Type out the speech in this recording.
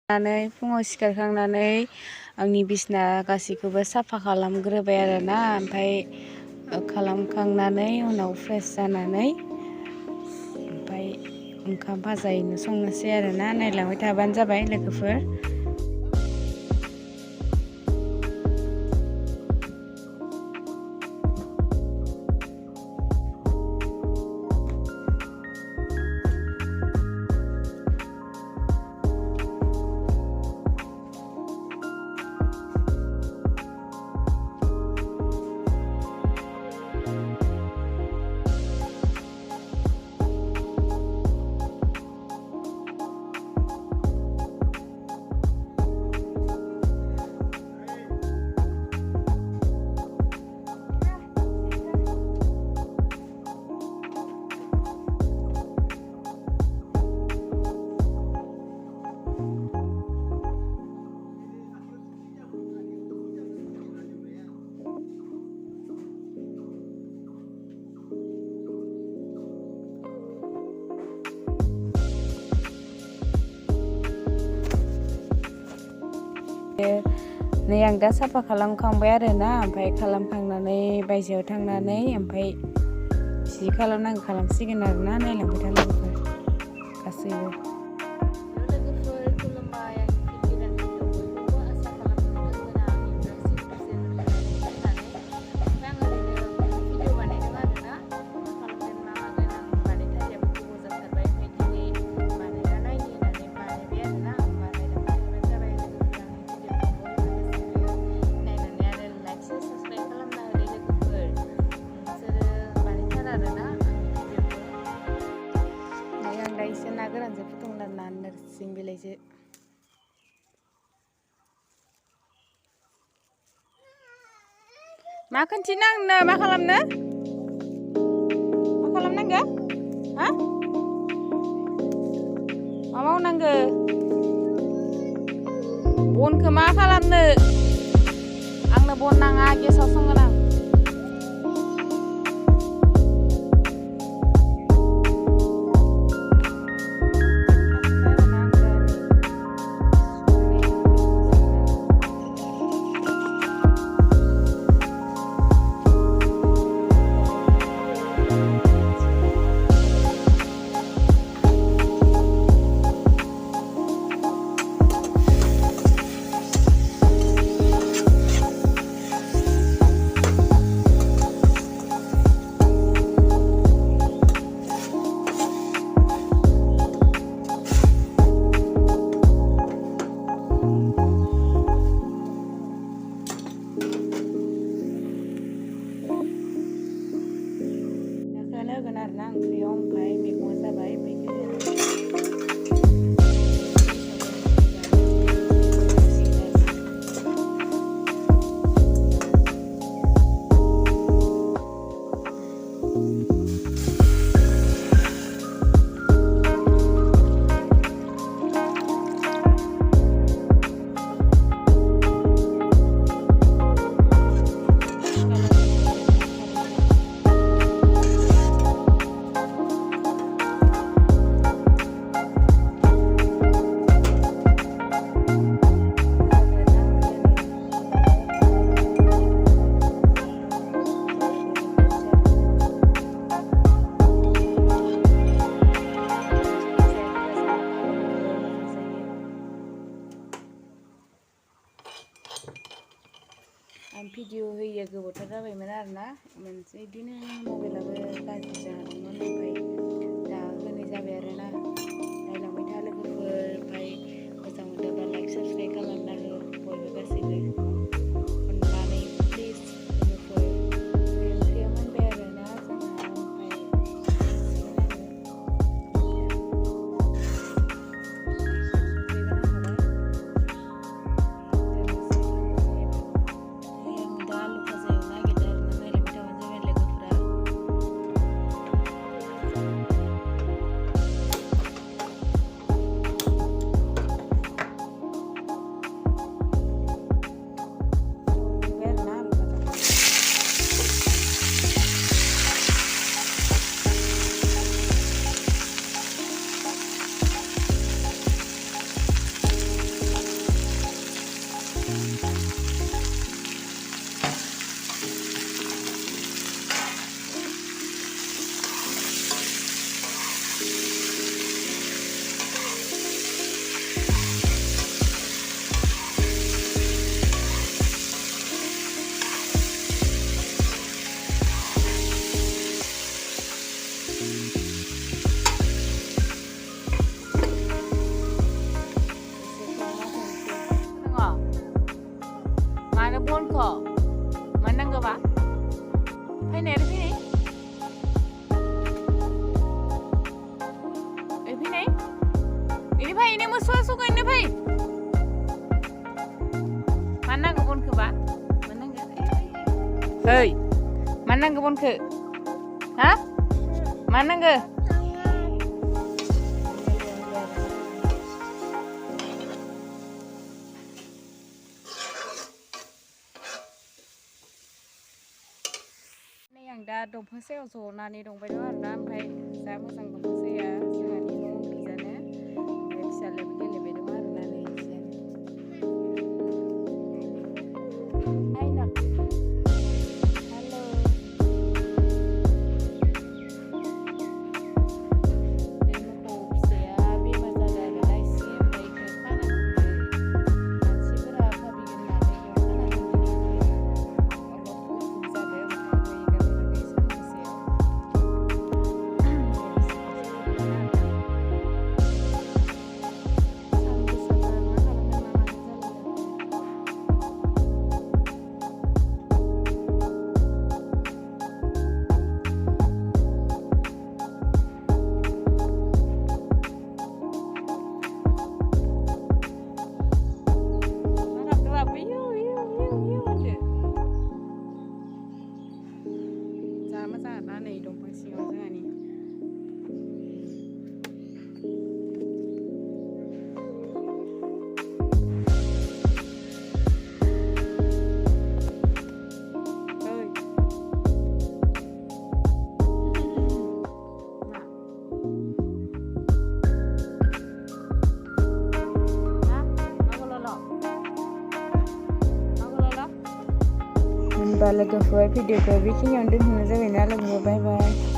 फुङाव सिखारखांनानै आंनि बिसना गासैखौबो साफा खालामग्रोबाय आरोना, ओमफ्राय खालामखांनानै उनाव फ्रेस जानानै ओमफ्राय ओंखाम भाजायैनो संनोसै आरोना, नायलांबाय थाबानो जाबाय लोगोफोर। नै आं दा साफा खालामखांबाय आरोना, ओमफ्राय खालामखांनानै बायजोआव थांनानै ओमफ्राय जि खालामनांगौ खालामसिगोन आरोना, नायलांबाय था लोगोफोर गासैबो। एसे ना गोरानजों फुदुंना ना नोरसिं बिलाइजों। मा खोन्थिनो आंनो मा खालामनो? मा खालामनांगो? हा? मा मावनांगो? बनखौ मा खालामनो? आंनो बन नाङा, गेसाव संगोन आं। आरोना ओंख्रियाव, ओमफ्राय मैगङा जाबाय आं भिडिअ होयो गोबावथार जाबायमोन आरोना, मोनसे बिदिनो मबाइलाबो गाज्रि जादोंमोन, ओमफ्राय दा होनाय जाबाय आरोना। नायलांबाय था लोगोफोर, ओमफ्राय मोजां मोनोब्ला लाइक साबस्क्राइब खालामना हो बयबो गासैबो अननानै प्लिज लोगोफोर। बे ओंख्रिया मोनबाय आरोना जोंहा, ओमफ्राय संख्रिबो नांखाबाय। मानो बनखौ मानो नांगौबा फैनाय आरो फैनाय फैनाय इनि फै इनि मोसौआ सौगायनो फै मानो नांगौ बनखौबा मानो नांगौ ओइ मानो नांगौ बनखौ हा मानो नांगौ आं दा दंफां सायाव जनानै दंबाय दं आरोना ओमफ्राय जा मोजां दंफां साया जोंहानि न' उनखैजानो ओमफ्राय फिसाज्लायाबो गेलेबाय दं आरोना नै इदियानो आइनट हेलौ बे मोसौ फिसाया बेमार जादों आरोना एसे ओमफ्राय इखो खाना दोनदों मानसिफोरा भाबिगोन होननानै इयाव खाना दोनदों मोजां आरोना नै दंफां सिङाव जोंहानि होनबा लोगोफोर भिडिअखौ बेखिनियावनो दोनथ'नाय जाबायना लोगोफोर बाय बाय